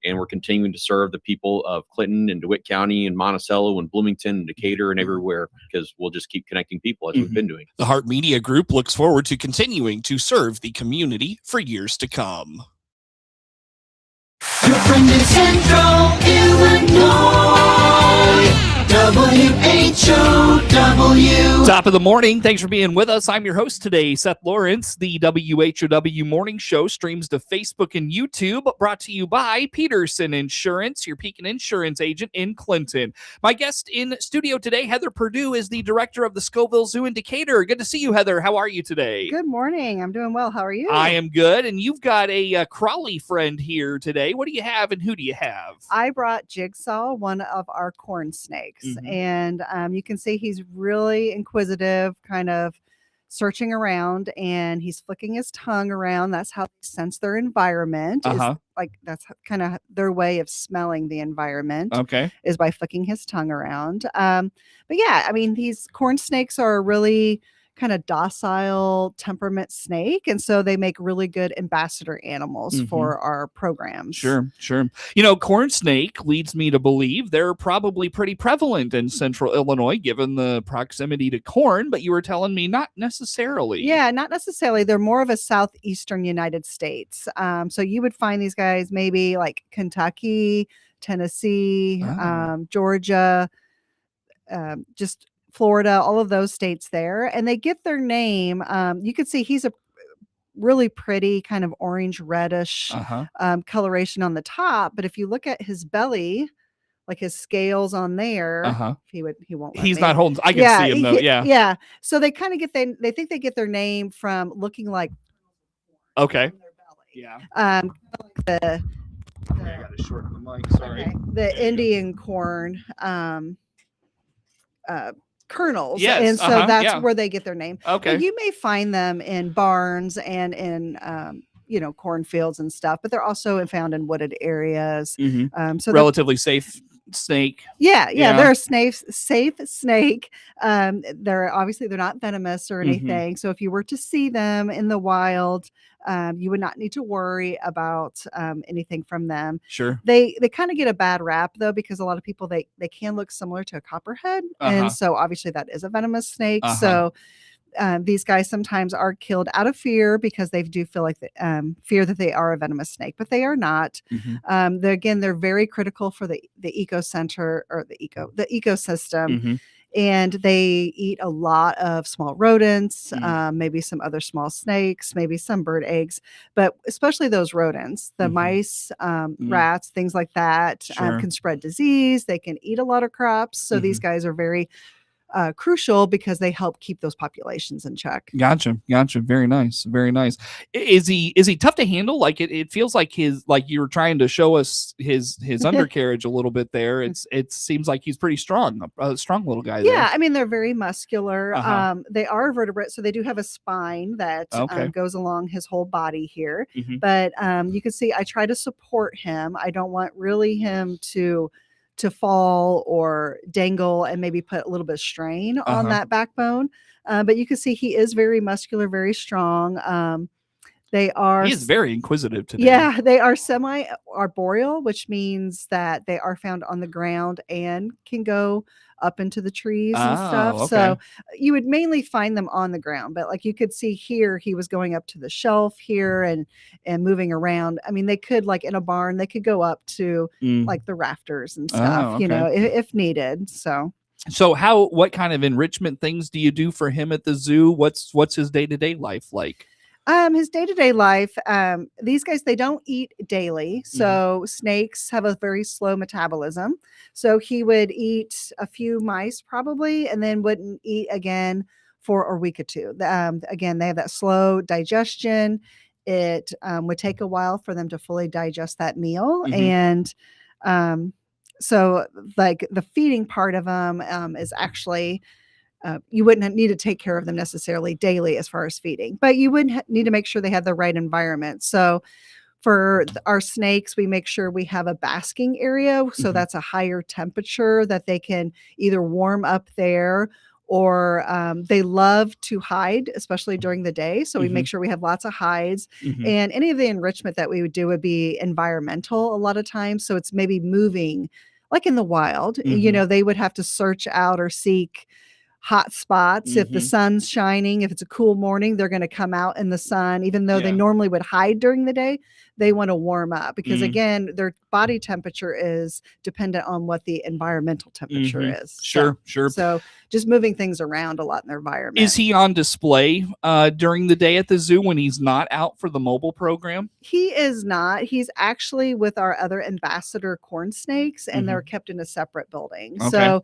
and we're continuing to serve the people of Clinton and DeWitt County and Monticello and Bloomington and Decatur and everywhere, because we'll just keep connecting people as we've been doing. The Heart Media Group looks forward to continuing to serve the community for years to come. Your friend in Central Illinois, WHOW. Top of the morning. Thanks for being with us. I'm your host today, Seth Lawrence. The WHOW Morning Show streams to Facebook and YouTube, brought to you by Peterson Insurance, your Pekin Insurance agent in Clinton. My guest in studio today, Heather Purdeu, is the director of the Scovill Zoo in Decatur. Good to see you, Heather. How are you today? Good morning. I'm doing well. How are you? I am good. And you've got a Crawley friend here today. What do you have and who do you have? I brought Jigsaw, one of our corn snakes. And you can see he's really inquisitive, kind of searching around, and he's flicking his tongue around. That's how they sense their environment. That's kind of their way of smelling the environment. Okay. Is by flicking his tongue around. But yeah, I mean, these corn snakes are really kind of docile temperament snake, and so they make really good ambassador animals for our programs. Sure. You know, corn snake leads me to believe they're probably pretty prevalent in Central Illinois given the proximity to corn, but you were telling me not necessarily. Yeah, not necessarily. They're more of a southeastern United States. So you would find these guys maybe like Kentucky, Tennessee, Georgia, just Florida, all of those states there, and they get their name. You can see he's a really pretty kind of orange reddish coloration on the top, but if you look at his belly, like his scales on there, he won't. He's not holding. I can see him though. Yeah. So they kind of they think they get their name from looking like. Okay. Yeah. I gotta shorten the mic. Sorry. Okay. The Indian corn. Kernels, and so that's where they get their name. Okay. And you may find them in barns and in cornfields and stuff, but they're also found in wooded areas. So relatively safe snake. Yeah, they're a safe snake. They're not venomous or anything. So if you were to see them in the wild, you would not need to worry about anything from them. Sure. They kind of get a bad rap though, because a lot of people they can look similar to a copperhead, and so obviously that is a venomous snake. So these guys sometimes are killed out of fear because they do feel like fear that they are a venomous snake, but they are not. They're very critical for the ecocenter or the ecosystem. And they eat a lot of small rodents, maybe some other small snakes, maybe some bird eggs, but especially those rodents, the mice, rats, things like that, can spread disease. They can eat a lot of crops. So these guys are very crucial because they help keep those populations in check. Gotcha. Very nice. Is he tough to handle? Like it feels like you were trying to show us his undercarriage a little bit there. It seems like he's pretty strong, a strong little guy. Yeah, I mean they're very muscular. They are vertebrate, so they do have a spine that goes along his whole body here. But you can see I try to support him. I don't want really him to fall or dangle and maybe put a little bit of strain on that backbone. But you can see he is very muscular, very strong. He is very inquisitive today. Yeah, they are semi-arboreal, which means that they are found on the ground and can go up into the trees and stuff. Okay. So you would mainly find them on the ground, but like you could see here, he was going up to the shelf here and moving around. I mean, they could, like in a barn, they could go up to like the rafters and stuff, if needed. So what kind of enrichment things do you do for him at the zoo? What's his day-to-day life like? His day-to-day life, these guys, they don't eat daily. So snakes have a very slow metabolism. So he would eat a few mice probably, and then wouldn't eat again for a week or two. Again, they have that slow digestion. It would take a while for them to fully digest that meal. And so like the feeding part of them is actually... you wouldn't need to take care of them necessarily daily as far as feeding, but you would need to make sure they have the right environment. So for our snakes, we make sure we have a basking area. So that's a higher temperature that they can either warm up there or they love to hide, especially during the day. So we make sure we have lots of hides. And any of the enrichment that we would do would be environmental a lot of times. So it's maybe moving like in the wild. They would have to search out or seek hot spots. If the sun's shining, if it's a cool morning, they're going to come out in the sun. Even though they normally would hide during the day, they want to warm up because again, their body temperature is dependent on what the environmental temperature is. Sure. So just moving things around a lot in their environment. Is he on display during the day at the zoo when he's not out for the mobile program? He is not. He's actually with our other ambassador corn snakes, and they're kept in a separate building. Okay. So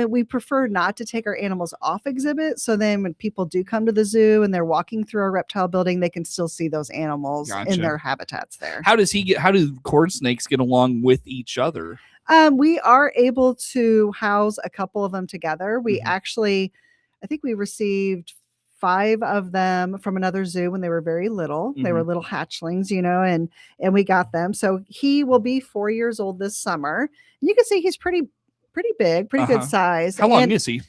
we prefer not to take our animals off exhibit. So then when people do come to the zoo and they're walking through our reptile building, they can still see those animals in their habitats there. How do corn snakes get along with each other? We are able to house a couple of them together. We actually, I think we received 5 of them from another zoo when they were very little. They were little hatchlings, and we got them. So he will be 4 years old this summer. You can see he's pretty big, pretty good size. How long is he?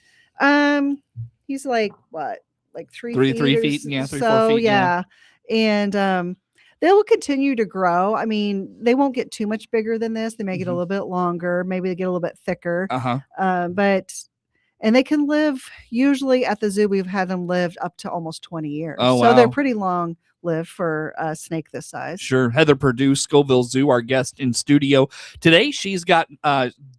He's like what, like 3 3 feet? feet? Yeah, 3, 4 So feet. yeah. And they will continue to grow. I mean, they won't get too much bigger than this. They may get a little bit longer. Maybe they get a little bit thicker. And they can live, usually at the zoo, we've had them live up to almost 20 years. Oh, so they're wow. pretty long lived for a snake this size. Sure. Heather Purdeu, Scovill Zoo, our guest in studio today. She's got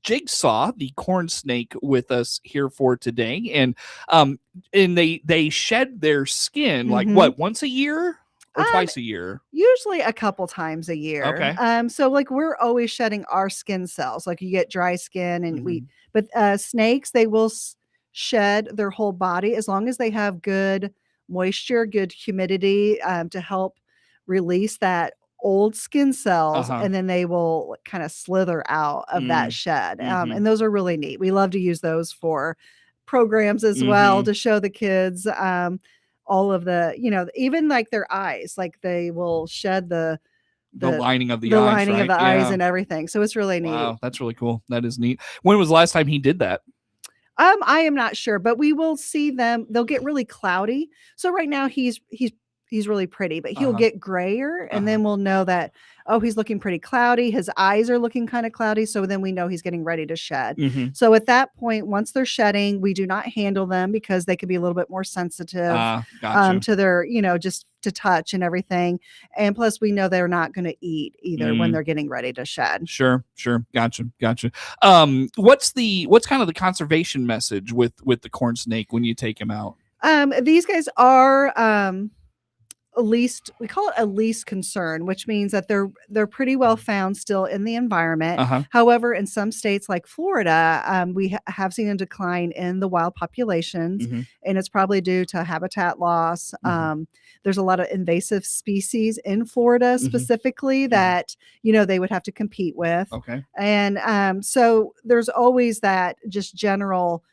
Jigsaw, the corn snake, with us here for today. And they shed their skin like what, once a year or twice a year? Usually a couple times a year. Okay. So like we're always shedding our skin cells. Like you get dry skin and but snakes, they will shed their whole body as long as they have good moisture, good humidity to help release that old skin cells, and then they will kind of slither out of that shed. And those are really neat. We love to use those for programs as well to show the kids all of the, even like their eyes, like they will shed the lining of the the eyes, lining right? of the eyes and everything. So it's really neat. Wow, that's really cool. That is neat. When was the last time he did that? I am not sure, but we will see them. They'll get really cloudy. So right now he's really pretty, but he'll get grayer, and then we'll know that, oh, he's looking pretty cloudy. His eyes are looking kind of cloudy. So then we know he's getting ready to shed. So at that point, once they're shedding, we do not handle them because they could be a little bit more sensitive to their, just to touch and everything. And plus we know they're not going to eat either when they're getting ready to shed. Sure. Gotcha. What's kind of the conservation message with the corn snake when you take him out? These guys are, we call it a least concern, which means that they're pretty well found still in the environment. However, in some states like Florida, we have seen a decline in the wild populations, and it's probably due to habitat loss. There's a lot of invasive species in Florida specifically that, they would have to compete with. Okay. And so there's always that just general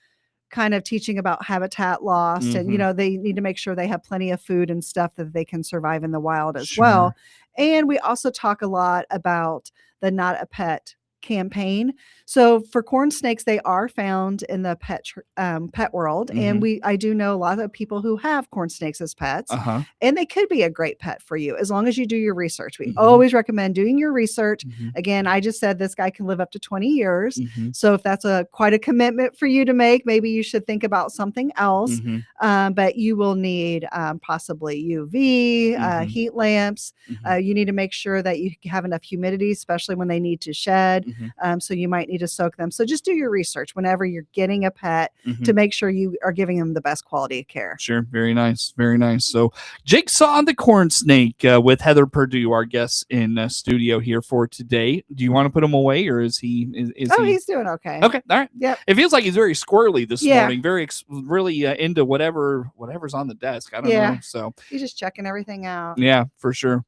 kind of teaching about habitat loss and they need to make sure they have plenty of food and stuff that they can survive in the wild as well. And we also talk a lot about the Not a Pet campaign. So for corn snakes, they are found in the pet world, and I do know a lot of people who have corn snakes as pets, and they could be a great pet for you as long as you do your research. We always recommend doing your research. Again, I just said this guy can live up to 20 years. So if that's quite a commitment for you to make, maybe you should think about something else. But you will need possibly UV, heat lamps. You need to make sure that you have enough humidity, especially when they need to shed. So you might need to soak them. So just do your research whenever you're getting a pet to make sure you are giving them the best quality of care. Sure. Very nice. So Jigsaw the corn snake with Heather Purdeu, our guest in studio here for today. Do you want to put him away, or is he? He's doing okay. Okay. All right. Yep. It feels like he's very squirrely this morning. Very really into whatever's on the desk. I don't know. So he's just checking everything out. Yeah, for sure.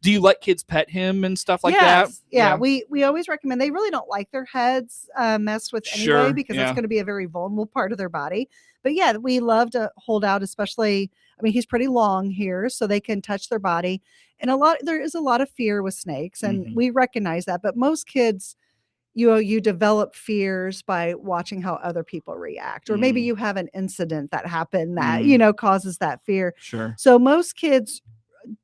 Do you let kids pet him and stuff like that? Yeah. We always recommend. They really don't like their heads messed with anyway, because that's going to be a very vulnerable part of their body. But yeah, we love to hold out, especially, he's pretty long here, so they can touch their body. And there is a lot of fear with snakes, and we recognize that. But most kids, you develop fears by watching how other people react, or maybe you have an incident that happened that causes that fear. Sure. So most kids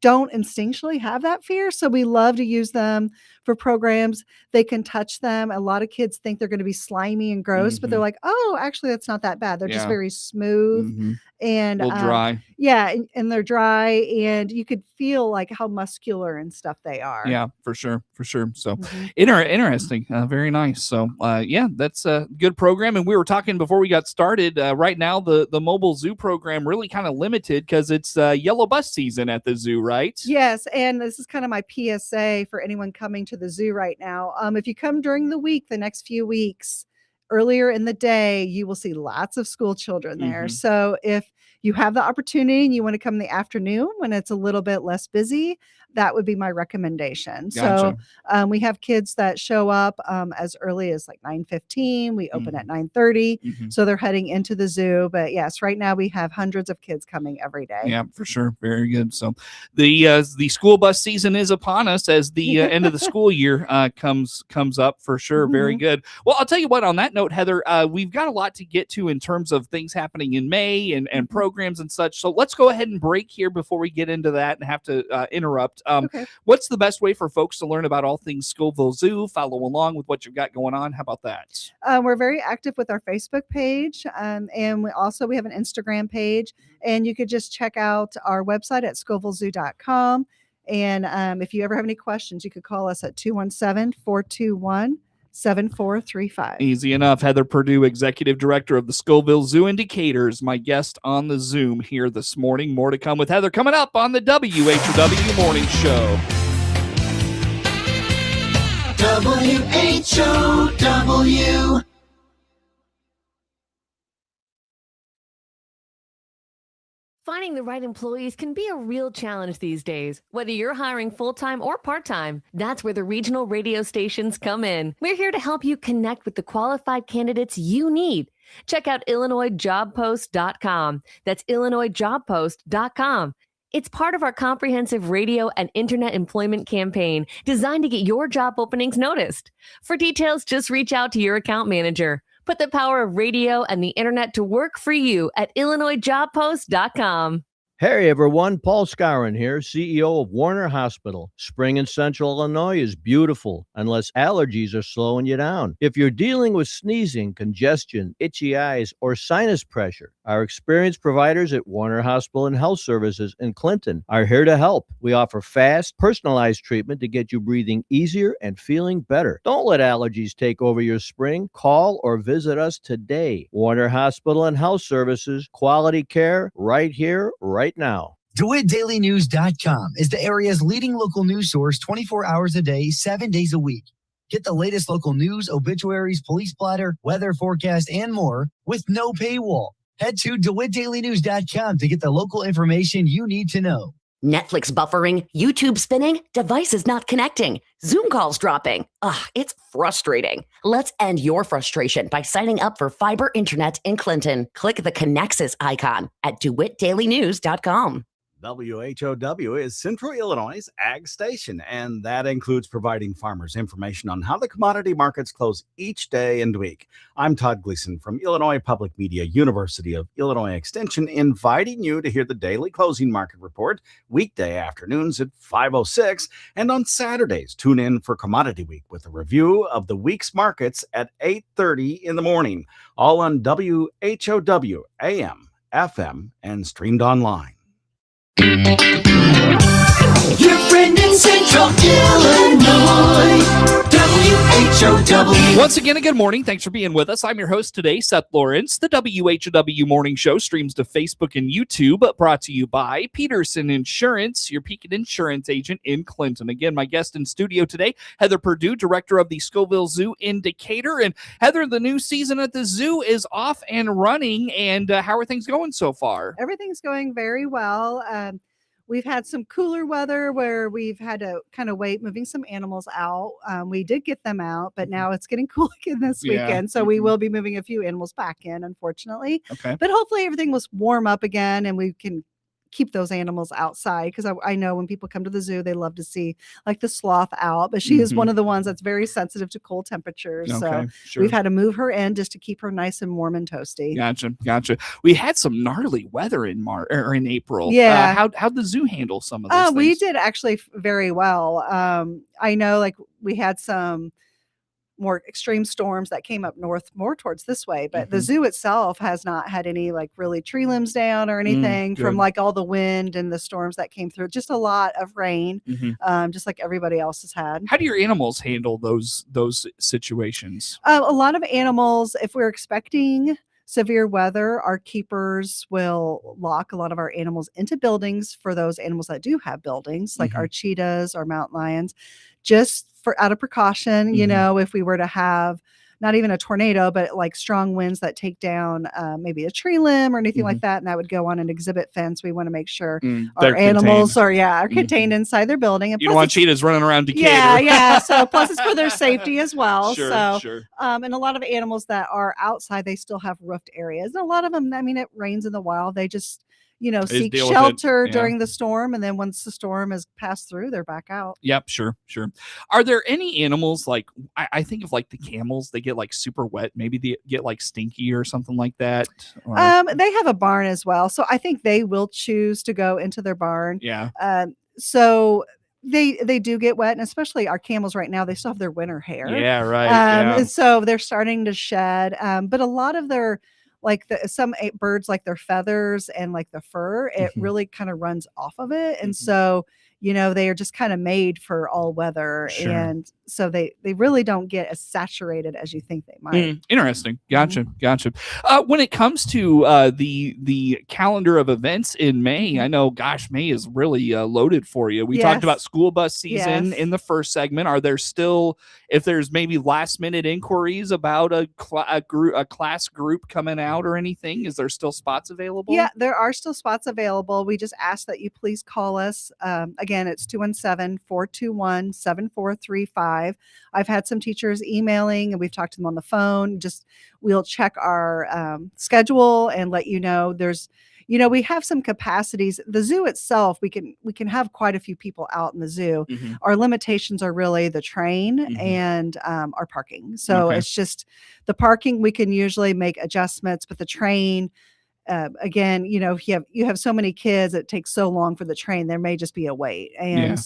don't instinctually have that fear, so we love to use them for programs. They can touch them. A lot of kids think they're going to be slimy and gross, but they're like, oh, actually that's not that bad. They're just very smooth and a little dry. Yeah, and they're dry, and you could feel like how muscular and stuff they are. Yeah, for sure. So interesting. Very nice. So yeah, that's a good program. And we were talking before we got started. Right now, the mobile zoo program really kind of limited because it's yellow bus season at the zoo, right? Yes, and this is kind of my PSA for anyone coming to the zoo right now. If you come during the week, the next few weeks, earlier in the day, you will see lots of school children there. So if you have the opportunity and you want to come in the afternoon when it's a little bit less busy, that would be my recommendation. Gotcha. So we have kids that show up as early as like 9:15. We open at 9:30. So they're heading into the zoo. But yes, right now we have hundreds of kids coming every day. Yeah, for sure. Very good. So the school bus season is upon us as the end of the school year comes up for sure. Very good. Well, I'll tell you what, on that note, Heather, we've got a lot to get to in terms of things happening in May and programs and such. So let's go ahead and break here before we get into that and have to interrupt. Okay. What's the best way for folks to learn about all things Scovill Zoo, follow along with what you've got going on? How about that? We're very active with our Facebook page, and we have an Instagram page, and you could just check out our website at scovillzoo.com. And if you ever have any questions, you could call us at 217-421-7435. Easy enough. Heather Purdeu, Executive Director of the Scovill Zoo Indicators, my guest on the Zoom here this morning. More to come with Heather coming up on the WHOW Morning Show. WHOW. Finding the right employees can be a real challenge these days, whether you're hiring full-time or part-time. That's where the regional radio stations come in. We're here to help you connect with the qualified candidates you need. Check out IllinoisJobPost.com. That's IllinoisJobPost.com. It's part of our comprehensive radio and internet employment campaign designed to get your job openings noticed. For details, just reach out to your account manager. Put the power of radio and the internet to work for you at IllinoisJobPost.com. Hey everyone, Paul Scarron here, CEO of Warner Hospital. Spring in Central Illinois is beautiful, unless allergies are slowing you down. If you're dealing with sneezing, congestion, itchy eyes, or sinus pressure, our experienced providers at Warner Hospital and Health Services in Clinton are here to help. We offer fast, personalized treatment to get you breathing easier and feeling better. Don't let allergies take over your spring. Call or visit us today. Warner Hospital and Health Services, quality care right here, right now. DeWittDailyNews.com is the area's leading local news source 24 hours a day, 7 days a week. Get the latest local news, obituaries, police blotter, weather forecast, and more with no paywall. Head to DeWittDailyNews.com to get the local information you need to know. Netflix buffering, YouTube spinning, devices not connecting, Zoom calls dropping. Ugh, it's frustrating. Let's end your frustration by signing up for fiber internet in Clinton. Click the Connexus icon at DeWittDailyNews.com. WHOW is Central Illinois' ag station, and that includes providing farmers information on how the commodity markets close each day and week. I'm Todd Gleason from Illinois Public Media, University of Illinois Extension, inviting you to hear the daily closing market report weekday afternoons at 5:06, and on Saturdays, tune in for Commodity Week with a review of the week's markets at 8:30 in the morning, all on WHOW AM, FM, and streamed online. Your friend in Central Illinois, WHOW. Once again, a good morning. Thanks for being with us. I'm your host today, Seth Lawrence. The WHOW Morning Show streams to Facebook and YouTube, brought to you by Peterson Insurance, your Pekin Insurance agent in Clinton. Again, my guest in studio today, Heather Purdeu, director of the Scovill Zoo Indicator. And Heather, the new season at the zoo is off and running. And how are things going so far? Everything's going very well. We've had some cooler weather where we've had to kind of wait moving some animals out. We did get them out, but now it's getting cool again this weekend. So we will be moving a few animals back in, unfortunately. Okay. But hopefully everything will warm up again and we can keep those animals outside, because I know when people come to the zoo, they love to see like the sloth out, but she is one of the ones that's very sensitive to cold temperatures. So we've had to move her in just to keep her nice and warm and toasty. Gotcha. We had some gnarly weather in March or in April. Yeah. How'd the zoo handle some of those things? We did actually very well. I know like we had some more extreme storms that came up north more towards this way, but the zoo itself has not had any like really tree limbs down or anything from like all the wind and the storms that came through. Just a lot of rain, just like everybody else has had. How do your animals handle those situations? A lot of animals, if we're expecting severe weather, our keepers will lock a lot of our animals into buildings for those animals that do have buildings, like our cheetahs or mountain lions, just for out of precaution. You know, if we were to have not even a tornado, but like strong winds that take down maybe a tree limb or anything like that, and that would go on an exhibit fence, we want to make sure our animals are contained inside their building. And you don't want cheetahs running around Decatur. Yeah. So plus it's for their safety as well. Sure. And a lot of animals that are outside, they still have roofed areas. And a lot of them, I mean, it rains in the wild. They just seek shelter during the storm, and then once the storm has passed through, they're back out. Yep, sure. Are there any animals like I think of like the camels? They get like super wet. Maybe they get like stinky or something like that. They have a barn as well, so I think they will choose to go into their barn. Yeah. So they do get wet, and especially our camels right now, they still have their winter hair. Yeah, right. And so they're starting to shed. But a lot of their some birds, like their feathers and like the fur, it really kind of runs off of it. And so, they are just kind of made for all weather. Sure. And so they really don't get as saturated as you think they might. Interesting. Gotcha. When it comes to the calendar of events in May, I know, May is really loaded for you. We talked about school bus season in the first segment. Are there still, if there's maybe last minute inquiries about a class group coming out or anything, is there still spots available? Yeah, there are still spots available. We just ask that you please call us. Again, it's 217-421-7435. I've had some teachers emailing, and we've talked to them on the phone. We'll check our schedule and let you know. We have some capacities. The zoo itself, we can have quite a few people out in the zoo. Our limitations are really the train and our parking. So it's just the parking, we can usually make adjustments, but the train, again, if you have so many kids, it takes so long for the train, there may just be a wait. And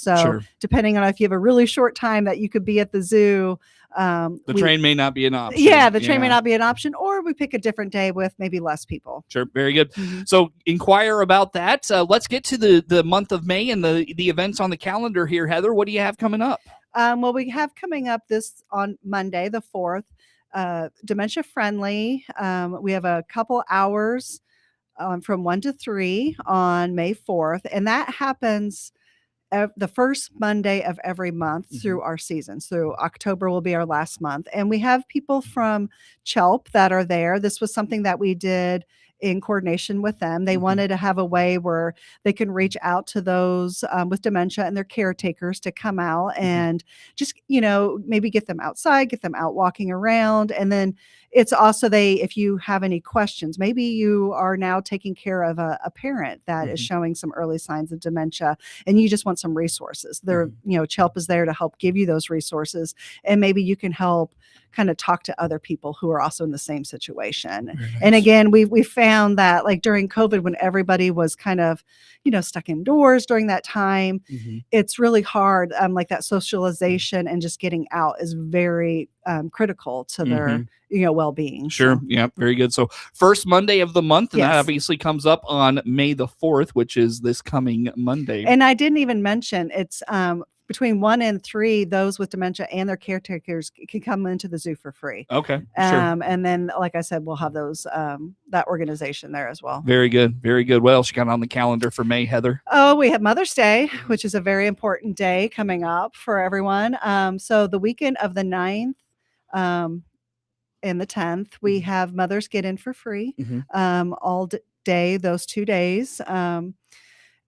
depending on if you have a really short time that you could be at the zoo, the train may not be an option. Yeah, the train may not be an option, or we pick a different day with maybe less people. Sure, very good. So inquire about that. Let's get to the month of May and the events on the calendar here, Heather. What do you have coming up? Well, we have coming up this on Monday, the 4th, dementia friendly. We have a couple hours from 1 to 3 on May 4th, and that happens the first Monday of every month through our seasons. Through October will be our last month, and we have people from CHELP that are there. This was something that we did in coordination with them. They wanted to have a way where they can reach out to those with dementia and their caretakers to come out and just, maybe get them outside, get them out walking around. And then it's also if you have any questions, maybe you are now taking care of a parent that is showing some early signs of dementia, and you just want some resources. CHELP is there to help give you those resources, and maybe you can help kind of talk to other people who are also in the same situation. Nice. And again, we found that like during COVID, when everybody was kind of, stuck indoors during that time, it's really hard. Like that socialization and just getting out is very critical to their, well-being. Sure. So. Yeah. Very good. So first Monday of the month, and that obviously comes up on May the 4th, which is this coming Monday. And I didn't even mention it's, between 1 and 3, those with dementia and their caretakers can come into the zoo for free. Okay. Sure. And then, like I said, we'll have those that organization there as well. Very good. Very good. What else you got on the calendar for May, Heather? Oh, we have Mother's Day, which is a very important day coming up for everyone. So the weekend of the 9th and the 10th, we have mothers get in for free all day, those 2 days.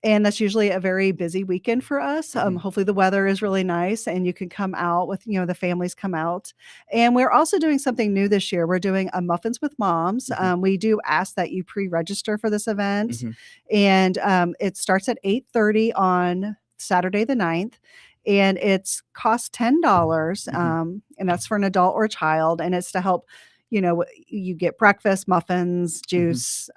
And that's usually a very busy weekend for us. Hopefully the weather is really nice and you can come out with, the families come out. And we're also doing something new this year. We're doing a Muffins with Moms. We do ask that you pre-register for this event. And it starts at 8:30 on Saturday the 9th. And it's cost $10. And that's for an adult or a child. And it's to help, you get breakfast, muffins, juice,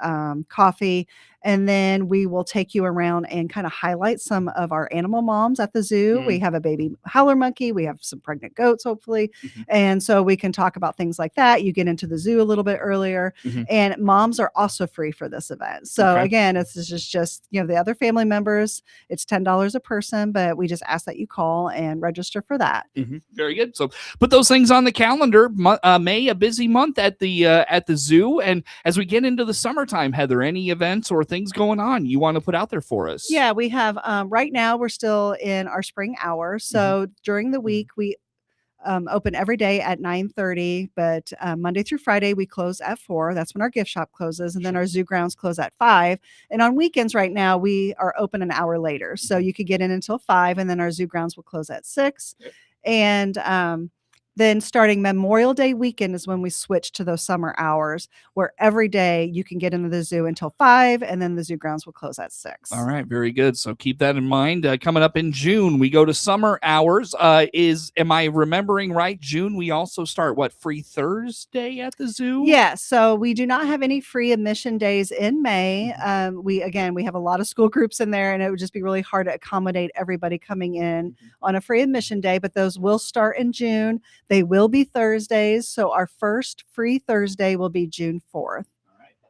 coffee, and then we will take you around and kind of highlight some of our animal moms at the zoo. We have a baby howler monkey. We have some pregnant goats, hopefully. And so we can talk about things like that. You get into the zoo a little bit earlier, and moms are also free for this event. So again, it's just, the other family members, it's $10 a person, but we just ask that you call and register for that. Very good. So put those things on the calendar. May, a busy month at the zoo. And as we get into the summertime, Heather, any events or things going on you want to put out there for us? Yeah, we have right now we're still in our spring hours. So during the week we open every day at 9:30, but Monday through Friday we close at 4. That's when our gift shop closes, and then our zoo grounds close at 5. And on weekends right now we are open an hour later, so you could get in until 5, and then our zoo grounds will close at 6. And then starting Memorial Day weekend is when we switch to those summer hours, where every day you can get into the zoo until 5, and then the zoo grounds will close at 6. All right, very good. So keep that in mind. Coming up in June, we go to summer hours. Am I remembering right? June, we also start Free Thursday at the zoo? Yeah, so we do not have any free admission days in May. We have a lot of school groups in there, and it would just be really hard to accommodate everybody coming in on a free admission day, but those will start in June. They will be Thursdays. So our first free Thursday will be June 4th.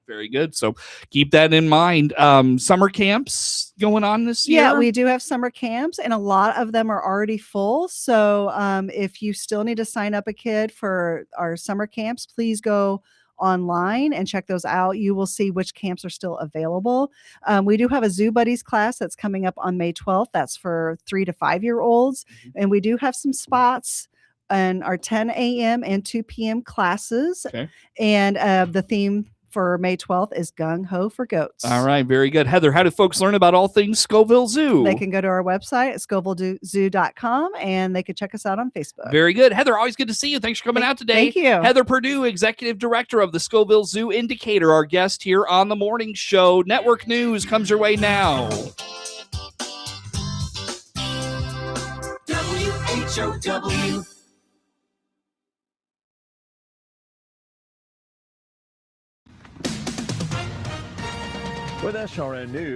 Very good. So keep that in mind. Summer camps going on this year? Yeah, we do have summer camps, and a lot of them are already full. So if you still need to sign up a kid for our summer camps, please go online and check those out. You will see which camps are still available. We do have a Zoo Buddies class that's coming up on May 12th. That's for 3 to 5-year-olds. And we do have some spots in our 10 a.m. and 2 p.m. classes. And the theme for May 12th is Gung Ho for Goats. All right, very good. Heather, how do folks learn about all things Scovill Zoo? They can go to our website at scovillzoo.com, and they can check us out on Facebook. Very good. Heather, always good to see you. Thanks for coming out today. Thank you. Heather Purdeu, Executive Director of the Scovill Zoo Indicator, our guest here on the morning show. Network news comes your way now. WHOW. With SRN News.